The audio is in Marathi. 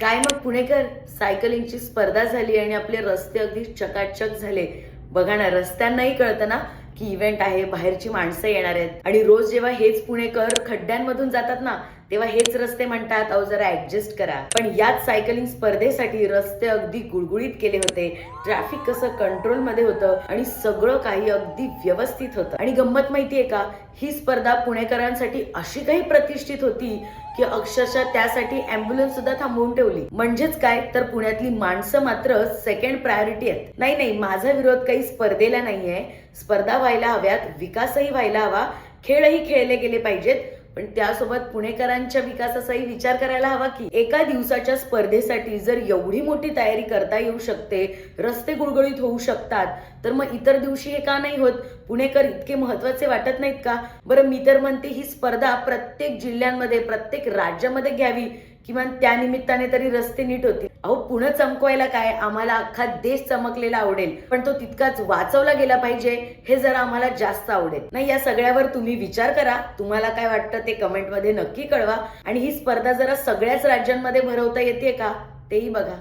काय मग पुणेकर, सायकलिंगची स्पर्धा झाली आणि आपले रस्ते अगदी चकाचक झाले. बघा ना, रस्त्यांनाही कळतं ना की इव्हेंट आहे, बाहेरची माणसं येणार आहेत. आणि रोज जेव्हा हेच पुणेकर खड्ड्यांमधून जातात ना, तेव्हा हेच रस्ते म्हणतात, अहो जरा ऍडजस्ट करा. पण याच सायकलिंग स्पर्धेसाठी रस्ते अगदी गुळगुळीत केले होते, ट्रॅफिक कसं कंट्रोलमध्ये होतं आणि सगळं काही अगदी व्यवस्थित होतं. आणि गंमत माहितीये का, ही स्पर्धा पुणेकरांसाठी अशी काही प्रतिष्ठित होती की अक्षरशः त्यासाठी अँब्युलन्स सुद्धा थांबवून ठेवली. म्हणजेच काय, तर पुण्यातली माणसं मात्र सेकंड प्रायोरिटी आहेत. नाही, माझा विरोध काही स्पर्धेला नाहीये. स्पर्धा व्हायला हव्यात, विकासही व्हायला हवा, खेळही खेळले गेले पाहिजेत. पण त्यासोबत पुणेकरांच्या विकासाचाही विचार करायला हवा की एका दिवसाच्या स्पर्धेसाठी जर एवढी मोठी तयारी करता येऊ शकते, रस्ते गुळगुळीत होऊ शकतात, तर मग इतर दिवशी हे का नाही होत? पुणेकर इतके महत्वाचे वाटत नाहीत का? बरं, मी तर म्हणते ही स्पर्धा प्रत्येक जिल्ह्यांमध्ये, प्रत्येक राज्यामध्ये घ्यावी. किमान त्या निमित्ताने तरी रस्ते नीट होतील. अहो, पुणे चमकवायला काय, आम्हाला अख्खा देश चमकलेला आवडेल, पण तो तितकाच वाचवला गेला पाहिजे, हे जरा आम्हाला जास्त आवडेल. नाही, या सगळ्यावर तुम्ही विचार करा. तुम्हाला काय वाटतं ते कमेंटमध्ये नक्की कळवा. आणि ही स्पर्धा जरा सगळ्याच राज्यांमध्ये भरवता येते का, तेही बघा.